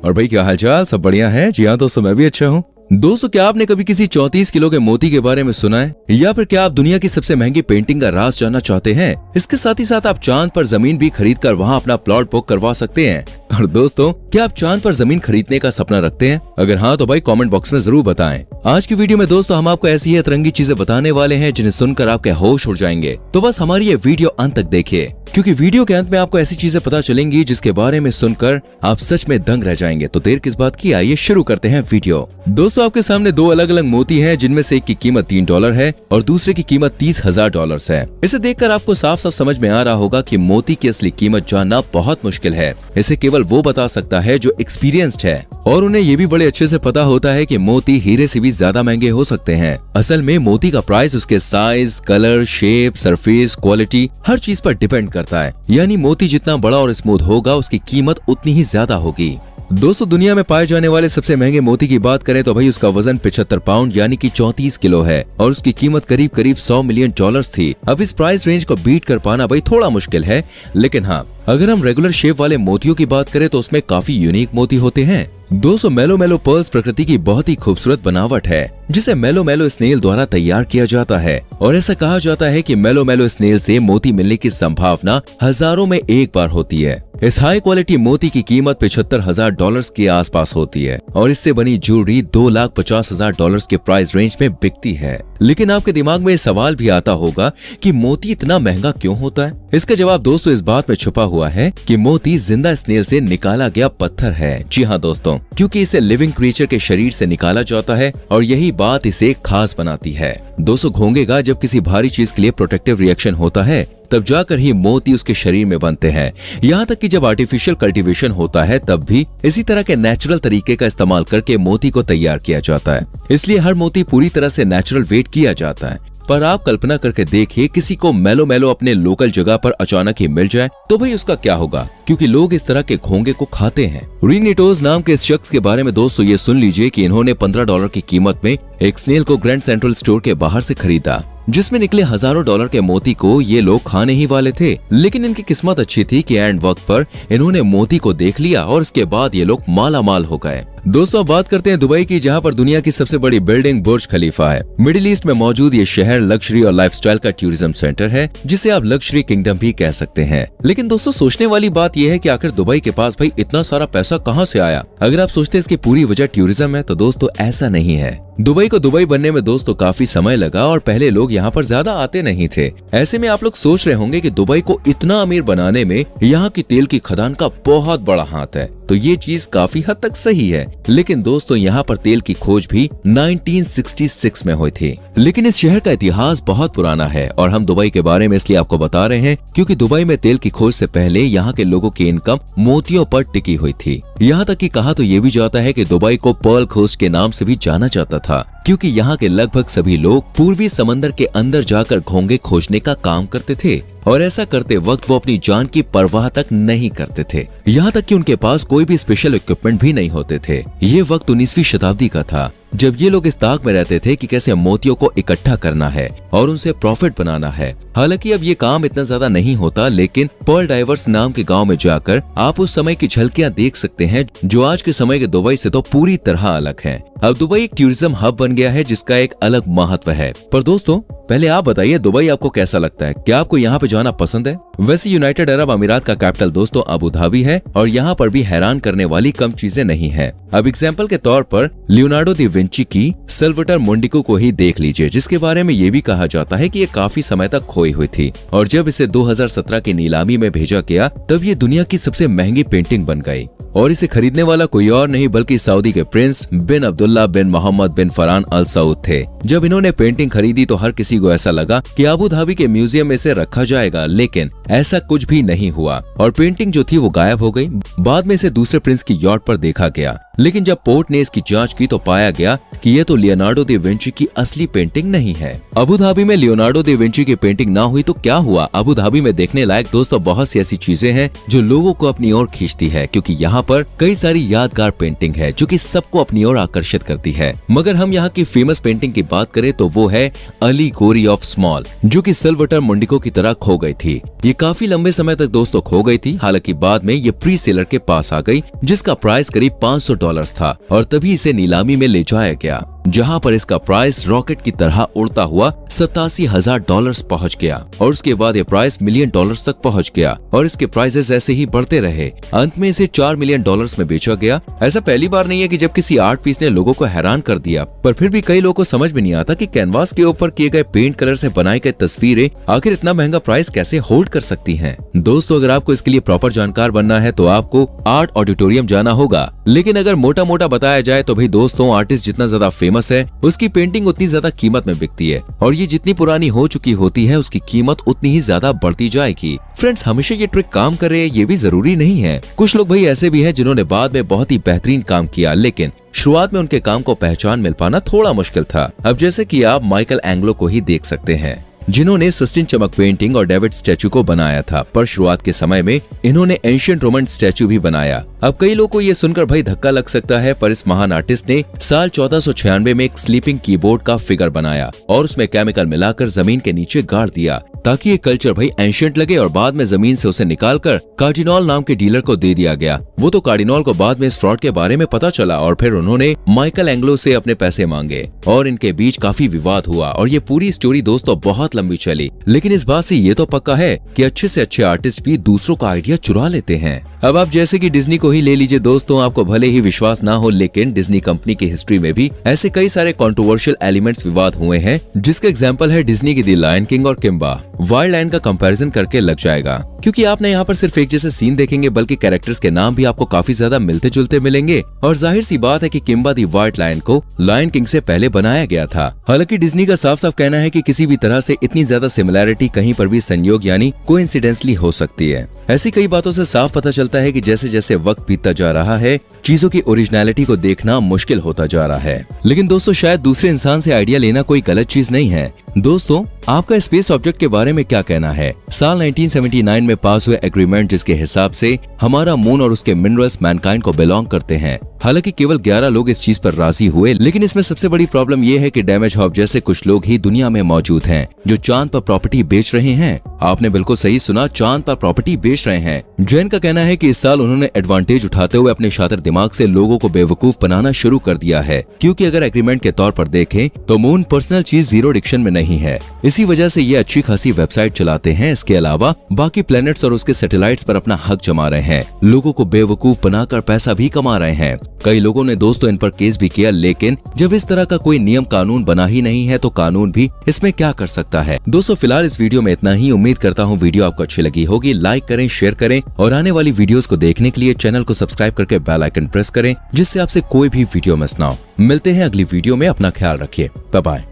और भाई क्या हालचाल, सब बढ़िया है? जी हाँ दोस्तों, मैं भी अच्छा हूँ। दोस्तों, क्या आपने कभी किसी 34 किलो के मोती के बारे में सुना है? या फिर क्या आप दुनिया की सबसे महंगी पेंटिंग का राज जानना चाहते हैं? इसके साथ ही साथ आप चांद पर जमीन भी खरीद कर वहाँ अपना प्लॉट बुक करवा सकते हैं। और दोस्तों, क्या आप चांद पर जमीन खरीदने का सपना रखते हैं? अगर हाँ तो भाई कमेंट बॉक्स में जरूर बताएं। आज की वीडियो में दोस्तों हम आपको ऐसी ही अतरंगी चीजें बताने वाले हैं जिन्हें सुनकर आपके होश उड़ जाएंगे। तो बस हमारी ये वीडियो अंत तक देखिए, क्योंकि वीडियो के अंत में आपको ऐसी चीजें पता चलेंगी जिसके बारे में सुनकर आप सच में दंग रह जाएंगे। तो देर किस बात की, आइए शुरू करते हैं वीडियो। दोस्तों, आपके सामने दो अलग अलग मोती हैं, जिनमें से एक की कीमत $3 है और दूसरे की कीमत $30,000 है। इसे देखकर आपको साफ साफ समझ में आ रहा होगा कि मोती की असली कीमत जानना बहुत मुश्किल है। इसे केवल वो बता सकता है जो एक्सपीरियंस्ड है, और उन्हें ये भी बड़े अच्छे से पता होता है कि मोती हीरे से भी ज्यादा महंगे हो सकते हैं। असल में मोती का प्राइस उसके size, colour, shape, surface, quality, हर चीज पर डिपेंड करता है। यानी मोती जितना बड़ा और स्मूथ होगा, उसकी कीमत उतनी ही ज्यादा होगी। दोस्तों, दुनिया में पाए जाने वाले सबसे महंगे मोती की बात करें तो भाई उसका वजन 75 पाउंड यानी कि 34 किलो है और उसकी कीमत करीब करीब $100 मिलियन थी। अब इस प्राइस रेंज को बीट कर पाना भाई थोड़ा मुश्किल है, लेकिन हाँ, अगर हम रेगुलर शेप वाले मोतियों की बात करें तो उसमें काफी यूनिक मोती होते हैं। दोस्तों, मेलो मेलो पर्ल्स प्रकृति की बहुत ही खूबसूरत बनावट है, जिसे मेलो मेलो स्नेल द्वारा तैयार किया जाता है। और ऐसा कहा जाता है कि मेलो मेलो स्नेल से मोती मिलने की संभावना हजारों में एक बार होती है। इस हाई क्वालिटी मोती की कीमत $75,000 के आसपास होती है और इससे बनी ज्वेलरी $2,50,000 के प्राइस रेंज में बिकती है। लेकिन आपके दिमाग में सवाल भी आता होगा कि मोती इतना महंगा क्यों होता है? इसका जवाब दोस्तों इस बात में छुपा हुआ है कि मोती जिंदा स्नेल से निकाला गया पत्थर है। जी हाँ दोस्तों, क्योंकि इसे लिविंग क्रिएचर के शरीर से निकाला जाता है और यही बात इसे खास बनाती है। दोस्तों, घोंघेगा जब किसी भारी चीज के लिए प्रोटेक्टिव रिएक्शन होता है तब जाकर ही मोती उसके शरीर में बनते हैं। यहाँ तक कि जब आर्टिफिशियल कल्टीवेशन होता है तब भी इसी तरह के नेचुरल तरीके का इस्तेमाल करके मोती को तैयार किया जाता है। इसलिए हर मोती पूरी तरह से नेचुरल वेट किया जाता है। पर आप कल्पना करके देखिए, किसी को मेलो मेलो अपने लोकल जगह पर अचानक ही मिल जाए तो भाई उसका क्या होगा? क्योंकि लोग इस तरह के घोंघे को खाते हैं। रीनिटोज नाम के इस शख्स के बारे में दोस्तों ये सुन लीजिए कि इन्होंने $15 की कीमत में एक स्नेल को ग्रैंड सेंट्रल स्टोर के बाहर से खरीदा, जिसमें निकले हजारों डॉलर के मोती को ये लोग खाने ही वाले थे। लेकिन इनकी किस्मत अच्छी थी कि एंड वक्त पर इन्होंने मोती को देख लिया और इसके बाद ये लोग माला माल हो गए। दोस्तों, बात करते हैं दुबई की, जहां पर दुनिया की सबसे बड़ी बिल्डिंग बुर्ज खलीफा है। मिडिल ईस्ट में मौजूद ये शहर लग्जरी और लाइफस्टाइल का टूरिज्म सेंटर है, जिसे आप लग्जरी किंगडम भी कह सकते हैं। लेकिन दोस्तों, सोचने वाली बात यह है कि आखिर दुबई के पास भाई इतना सारा पैसा कहां से आया? अगर आप सोचते हैं इसकी पूरी वजह टूरिज्म है तो दोस्तों ऐसा नहीं है। दुबई को दुबई बनने में दोस्तों काफी समय लगा और पहले लोग यहाँ पर ज्यादा आते नहीं थे। ऐसे में आप लोग सोच रहे होंगे कि दुबई को इतना अमीर बनाने में यहाँ की तेल की खदान का बहुत बड़ा हाथ है। तो ये चीज काफी हद तक सही है, लेकिन दोस्तों यहाँ पर तेल की खोज भी 1966 में हुई थी। लेकिन इस शहर का इतिहास बहुत पुराना है और हम दुबई के बारे में इसलिए आपको बता रहे हैं क्योंकि दुबई में तेल की खोज से पहले यहाँ के लोगों की इनकम मोतियों पर टिकी हुई थी। यहाँ तक कि कहा तो ये भी जाता है कि दुबई को पर्ल कोस्ट के नाम से भी जाना जाता था, क्योंकि यहाँ के लगभग सभी लोग पूर्वी समंदर के अंदर जाकर घोंघे खोजने का काम करते थे और ऐसा करते वक्त वो अपनी जान की परवाह तक नहीं करते थे। यहाँ तक कि उनके पास कोई भी स्पेशल इक्विपमेंट भी नहीं होते थे। ये वक्त 19वीं शताब्दी का था, जब ये लोग इस ताक में रहते थे कि कैसे मोतियों को इकट्ठा करना है और उनसे प्रॉफिट बनाना है। हालांकि अब ये काम इतना ज्यादा नहीं होता, लेकिन पर्ल डाइवर्स नाम के गांव में जाकर आप उस समय की झलकियां देख सकते हैं, जो आज के समय के दुबई से तो पूरी तरह अलग है। अब दुबई एक टूरिज्म हब बन गया है, जिसका एक अलग महत्व है। पर दोस्तों, पहले आप बताइए दुबई आपको कैसा लगता है? क्या आपको यहाँ पे जाना पसंद है? वैसे यूनाइटेड अरब अमीरात का कैपिटल दोस्तों अबू धाबी है और यहाँ पर भी हैरान करने वाली कम चीजें नहीं है। अब एग्जाम्पल के तौर पर लियोनार्डो दा विंची की सल्वाटर मुंडिको को ही देख लीजिए, जिसके बारे में ये भी कहा जाता है कि ये काफी समय तक खोई हुई थी और जब इसे 2017 की नीलामी में भेजा गया तब ये दुनिया की सबसे महंगी पेंटिंग बन गई। और इसे खरीदने वाला कोई और नहीं बल्कि सऊदी के प्रिंस बिन अब्दुल्ला बिन मोहम्मद बिन फरहान अल सऊद थे। जब इन्होंने पेंटिंग खरीदी तो हर किसी को ऐसा लगा कि अबू धाबी के म्यूजियम में इसे रखा जाएगा, लेकिन ऐसा कुछ भी नहीं हुआ और पेंटिंग जो थी वो गायब हो गई। बाद में इसे दूसरे प्रिंस की यॉट पर देखा गया लेकिन जब पोर्ट ने इसकी जांच की तो पाया गया कि यह तो लियोनार्डो दा विंची की असली पेंटिंग नहीं है। अबू धाबी में लियोनार्डो दा विंची की पेंटिंग ना हुई तो क्या हुआ? अबू धाबी में देखने लायक दोस्तों बहुत सी ऐसी चीजें हैं जो लोगों को अपनी ओर खींचती है, क्योंकि यहाँ पर कई सारी यादगार पेंटिंग है जो कि सबको अपनी ओर आकर्षित करती है। मगर हम यहाँ की फेमस पेंटिंग की बात करें तो वो है अलीगोरी ऑफ स्मॉल, जो कि सल्वाटर मुंडिको की तरह खो गई थी। ये काफी लंबे समय तक दोस्तों खो गई थी, हालांकि बाद में ये प्री सेलर के पास आ गई, जिसका प्राइस करीब $500 था और तभी इसे नीलामी में ले जाया गया, जहां पर इसका प्राइस रॉकेट की तरह उड़ता हुआ $87,000 पहुंच गया और उसके बाद ये प्राइस $1 मिलियन तक पहुंच गया और इसके प्राइसेस ऐसे ही बढ़ते रहे। अंत में इसे $4 मिलियन में बेचा गया। ऐसा पहली बार नहीं है कि जब किसी आर्ट पीस ने लोगों को हैरान कर दिया, पर फिर भी कई लोगों को समझ में नहीं आता कि कैनवास के ऊपर किए गए पेंट कलर से बनाई गई तस्वीरें आखिर इतना महंगा प्राइस कैसे होल्ड कर सकती हैं। दोस्तों अगर आपको इसके लिए प्रॉपर जानकार बनना है तो आपको आर्ट ऑडिटोरियम जाना होगा, लेकिन अगर मोटा मोटा बताया जाए तो भाई दोस्तों आर्टिस्ट जितना ज्यादा फेमस है उसकी पेंटिंग उतनी ज्यादा कीमत में बिकती है और ये जितनी पुरानी हो चुकी होती है उसकी कीमत उतनी ही ज्यादा बढ़ती जाएगी। फ्रेंड्स हमेशा ये ट्रिक काम करे ये भी जरूरी नहीं है। कुछ लोग भाई ऐसे भी हैं जिन्होंने बाद में बहुत ही बेहतरीन काम किया, लेकिन शुरुआत में उनके काम को पहचान मिल पाना थोड़ा मुश्किल था। अब जैसे कि आप माइकल एंग्लो को ही देख सकते हैं, जिन्होंने सिस्टीन चमक पेंटिंग और डेविड स्टैचू को बनाया था, पर शुरुआत के समय में इन्होंने एंशिएंट रोमन स्टैचू भी बनाया। अब कई लोगों को ये सुनकर भाई धक्का लग सकता है, पर इस महान आर्टिस्ट ने साल 1496 में एक स्लीपिंग कीबोर्ड का फिगर बनाया और उसमें केमिकल मिलाकर जमीन के नीचे गाड़ दिया ताकि ये कल्चर भाई एंशिएंट लगे और बाद में जमीन से उसे निकालकर कार्डिनॉल नाम के डीलर को दे दिया गया। वो तो कार्डिनॉल को बाद में इस फ्रॉड के बारे में पता चला और फिर उन्होंने माइकल एंग्लो से अपने पैसे मांगे और इनके बीच काफी विवाद हुआ और ये पूरी स्टोरी दोस्तों बहुत लंबी चली। लेकिन इस बात से ये तो पक्का है कि अच्छे से अच्छे आर्टिस्ट भी दूसरों का आइडिया चुरा लेते हैं। अब आप जैसे कि डिज्नी को ही ले लीजिए दोस्तों, आपको भले ही विश्वास ना हो लेकिन डिज्नी कंपनी की हिस्ट्री में भी ऐसे कई सारे कंट्रोवर्शियल एलिमेंट्स विवाद हुए हैं, जिसका एग्जांपल है डिज्नी की द लायन किंग और किम्बा। वाइल्ड लायन का कंपैरिजन करके लग जाएगा, क्योंकि आपने यहाँ पर सिर्फ एक जैसे सीन देखेंगे बल्कि कैरेक्टर्स के नाम भी आपको काफी ज्यादा मिलते जुलते मिलेंगे और जाहिर सी बात है कि किम्बा दी व्हाइट लायन को लायन किंग से पहले बनाया गया था। हालांकि डिज्नी का साफ साफ कहना है कि किसी भी तरह से इतनी ज्यादा सिमिलैरिटी कहीं पर भी संयोग यानी कोइंसिडेंटली हो सकती है। ऐसी कई बातों से साफ पता चलता है कि जैसे जैसे वक्त बीतता जा रहा है चीजों की ओरिजिनलिटी को देखना मुश्किल होता जा रहा है। लेकिन दोस्तों शायद दूसरे इंसान से आइडिया लेना कोई गलत चीज नहीं है। दोस्तों आपका स्पेस ऑब्जेक्ट के बारे में क्या कहना है? साल 1979 में पास हुए एग्रीमेंट जिसके हिसाब से हमारा मून और उसके मिनरल्स मैनकाइंड को बिलोंग करते हैं। हालांकि केवल 11 लोग इस चीज पर राजी हुए, लेकिन इसमें सबसे बड़ी प्रॉब्लम ये है कि डैमेज हॉब जैसे कुछ लोग ही दुनिया में मौजूद हैं जो चांद पर प्रॉपर्टी बेच रहे हैं। आपने बिल्कुल सही सुना, चांद पर प्रॉपर्टी बेच रहे हैं। जैन का कहना है कि इस साल उन्होंने एडवांटेज उठाते हुए अपने शातिर दिमाग से लोगों को बेवकूफ बनाना शुरू कर दिया है, क्योंकि अगर एग्रीमेंट के तौर पर देखें तो मून पर्सनल चीज जीरो डिक्शन में नहीं है। इसी वजह से ये अच्छी खासी वेबसाइट चलाते हैं। इसके अलावा बाकी प्लैनेट्स और उसके सैटेलाइट्स पर अपना हक जमा रहे हैं, लोगों को बेवकूफ बनाकर पैसा भी कमा रहे हैं। कई लोगों ने दोस्तों इन पर केस भी किया, लेकिन जब इस तरह का कोई नियम कानून बना ही नहीं है तो कानून भी इसमें क्या कर सकता है। दोस्तों फिलहाल इस वीडियो में इतना ही। उम्मीद करता हूँ वीडियो आपको अच्छी लगी होगी। लाइक करें, शेयर करें और आने वाली वीडियोस को देखने के लिए चैनल को सब्सक्राइब करके बेल आइकन प्रेस करें, जिससे आपसे कोई भी वीडियो मिस ना हो। मिलते हैं अगली वीडियो में, अपना ख्याल रखिए, बाय बाय।